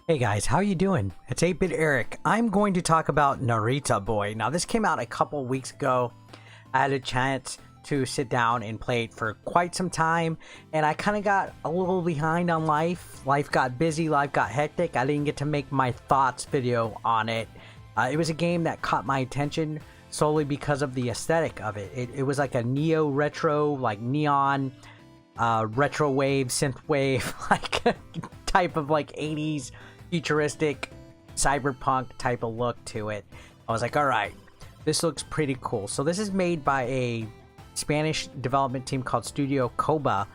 Hey guys, how you doing? It's 8-Bit Eric. I'm going to talk about Narita Boy. Now this came out a couple weeks ago. I had a chance to sit down and play it for quite some time, and I kind of got a little behind on life. Life got busy, life got hectic. I didn't get to make my thoughts video on it. It was a game that caught my attention solely because of the aesthetic of it. It was like a neo-retro, like neon, retro wave, synth wave, like type of like 80s futuristic cyberpunk type of look to it. I was like, all right, this looks pretty cool. So this is made by a Spanish development team called Studio Koba,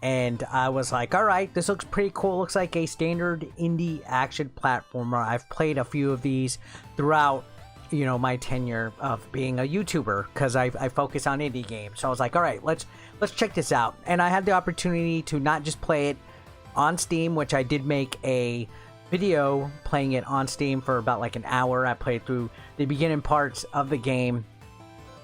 and I was like, all right, this looks pretty cool. Looks like a standard indie action platformer. I've played a few of these throughout, you know, my tenure of being a YouTuber, because I focus on indie games. So I was like, all right, let's check this out. And I had the opportunity to not just play it on Steam, which I did make a video playing it on Steam for about like an hour. I played through the beginning parts of the game,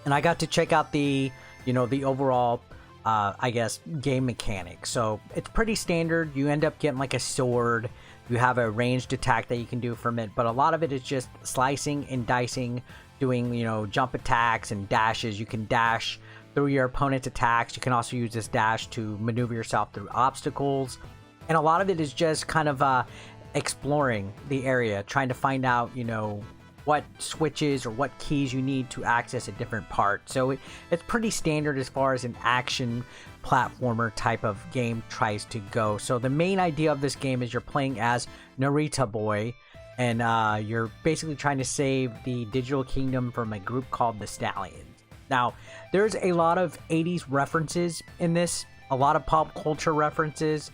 and I got to check out the, you know, the overall I guess game mechanics. So it's pretty standard. You end up getting like a sword, you have a ranged attack that you can do from it, but a lot of it is just slicing and dicing, doing, you know, jump attacks and dashes. You can dash through your opponent's attacks. You can also use this dash to maneuver yourself through obstacles, and a lot of it is just kind of exploring the area, trying to find out, you know, what switches or what keys you need to access a different part. So it's pretty standard as far as an action platformer type of game tries to go. So the main idea of this game is you're playing as Narita Boy, and you're basically trying to save the digital kingdom from a group called the Stallions. Now, there's a lot of 80s references in this, a lot of pop culture references.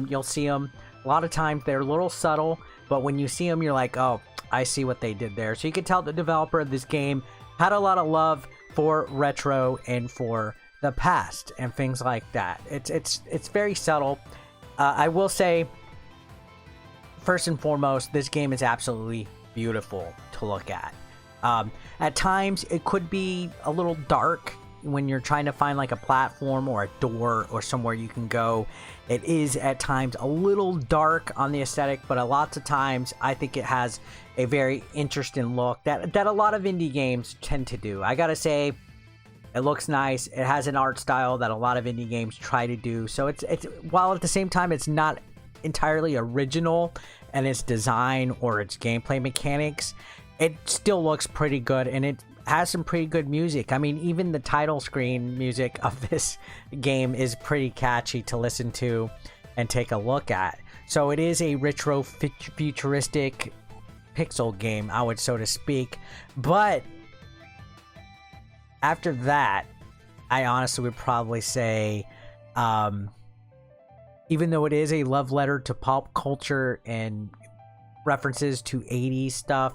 You'll see them. A lot of times they're a little subtle, but when you see them, you're like, oh, I see what they did there. So you can tell the developer of this game had a lot of love for retro and for the past and things like that. It's very subtle. I will say, first and foremost, this game is absolutely beautiful to look at. At times, it could be a little dark when you're trying to find like a platform or a door or somewhere you can go. It is at times a little dark on the aesthetic, but a lot of times I think it has a very interesting look that a lot of indie games tend to do. I gotta say, it looks nice. It has an art style that a lot of indie games try to do. So it's while at the same time it's not entirely original in its design or its gameplay mechanics, it still looks pretty good, and it has some pretty good music. I mean, even the title screen music of this game is pretty catchy to listen to and take a look at. So it is a retro futuristic pixel game, I would so to speak. But after that, I honestly would probably say, even though it is a love letter to pop culture and references to 80s stuff,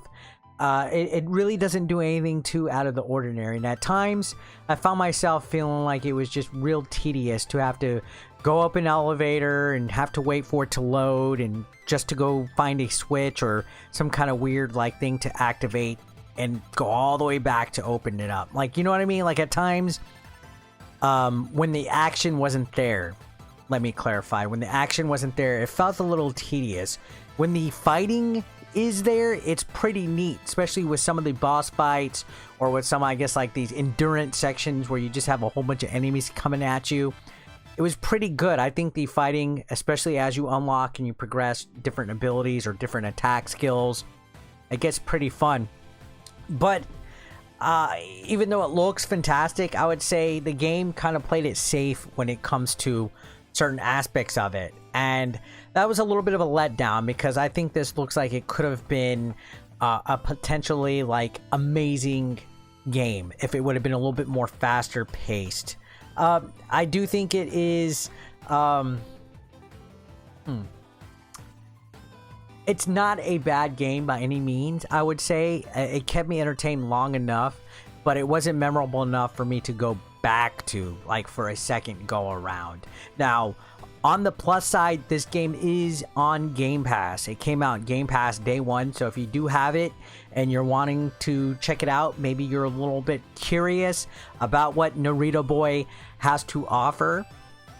it really doesn't do anything too out of the ordinary. And at times, I found myself feeling like it was just real tedious to have to go up an elevator and have to wait for it to load, and just to go find a switch or some kind of weird like thing to activate and go all the way back to open it up. Like, you know what I mean? Like at times, when the action wasn't there, let me clarify, when the action wasn't there, it felt a little tedious. When the fighting is there, it's pretty neat, especially with some of the boss fights, or with some, I guess, like these endurance sections where you just have a whole bunch of enemies coming at you. It was pretty good. I think the fighting, especially as you unlock and you progress different abilities or different attack skills, it gets pretty fun. But even though it looks fantastic, I would say the game kind of played it safe when it comes to certain aspects of it, and that was a little bit of a letdown, because I think this looks like it could have been a potentially like amazing game if it would have been a little bit more faster paced. I do think it is it's not a bad game by any means. I would say it kept me entertained long enough, but it wasn't memorable enough for me to go back to like for a second go around. Now, on the plus side, this game is on Game Pass. It came out Game Pass day one, so if you do have it and you're wanting to check it out, maybe you're a little bit curious about what Narita Boy has to offer,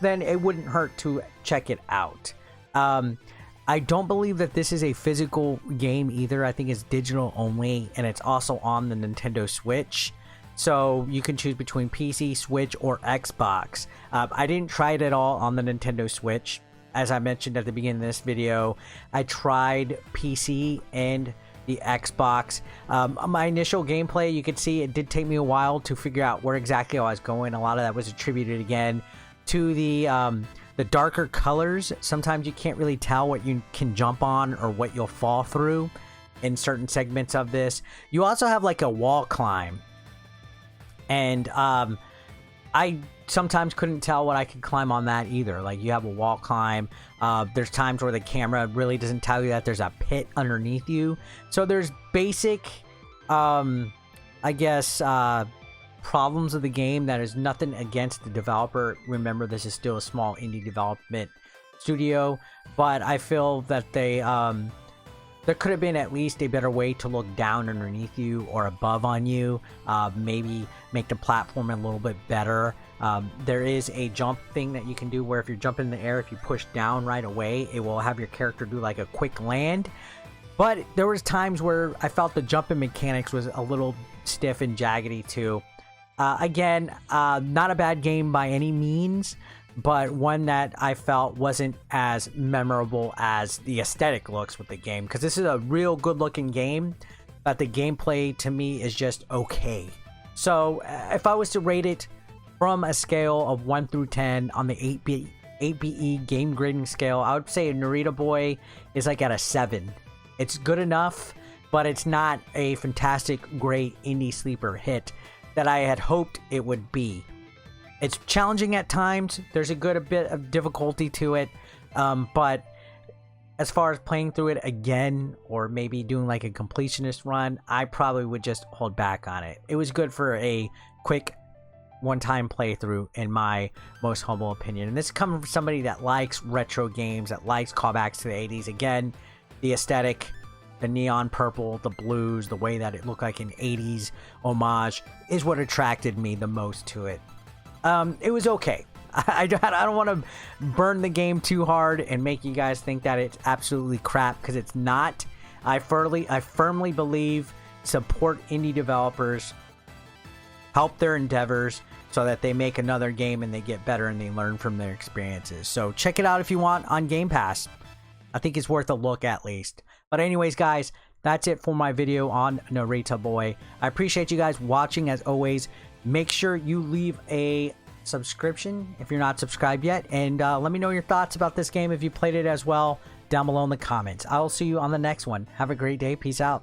then it wouldn't hurt to check it out. I don't believe that this is a physical game either. I think it's digital only, and it's also on the Nintendo Switch. So you can choose between PC, Switch, or Xbox. I didn't try it at all on the Nintendo Switch. As I mentioned at the beginning of this video, I tried PC and the Xbox. My initial gameplay, you could see it did take me a while to figure out where exactly I was going. A lot of that was attributed again to the darker colors. Sometimes you can't really tell what you can jump on or what you'll fall through in certain segments of this. You also have like a wall climb, and I sometimes couldn't tell what I could climb on that either. Like, you have a wall climb. There's times where the camera really doesn't tell you that there's a pit underneath you. So there's basic, I guess, problems of the game that is nothing against the developer. Remember, this is still a small indie development studio, but I feel that they there could have been at least a better way to look down underneath you or above on you. Maybe make the platform a little bit better. There is a jump thing that you can do where if you're jumping in the air, if you push down right away, it will have your character do like a quick land. But there was times where I felt the jumping mechanics was a little stiff and jaggedy too. Again, not a bad game by any means, but one that I felt wasn't as memorable as the aesthetic looks with the game, because this is a real good looking game, but the gameplay to me is just okay. So if I was to rate it from a scale of 1 through 10 on the 8BE game grading scale, I would say Narita Boy is like at a 7. It's good enough, but it's not a fantastic, great indie sleeper hit that I had hoped it would be. It's challenging at times. There's a bit of difficulty to it, but as far as playing through it again, or maybe doing like a completionist run, I probably would just hold back on it. It was good for a quick one-time playthrough, in my most humble opinion. And this is coming from somebody that likes retro games, that likes callbacks to the 80s. Again, the aesthetic, the neon purple, the blues, the way that it looked like an 80s homage is what attracted me the most to it. It was okay. I don't want to burn the game too hard and make you guys think that it's absolutely crap, because it's not. I firmly believe support indie developers, help their endeavors so that they make another game and they get better and they learn from their experiences. So check it out if you want on Game Pass. I think it's worth a look at least. But anyways, guys, that's it for my video on Narita Boy. I appreciate you guys watching as always. Make sure you leave a subscription if you're not subscribed yet, and let me know your thoughts about this game if you played it as well down below in the comments. I will see you on the next one. Have a great day. Peace out.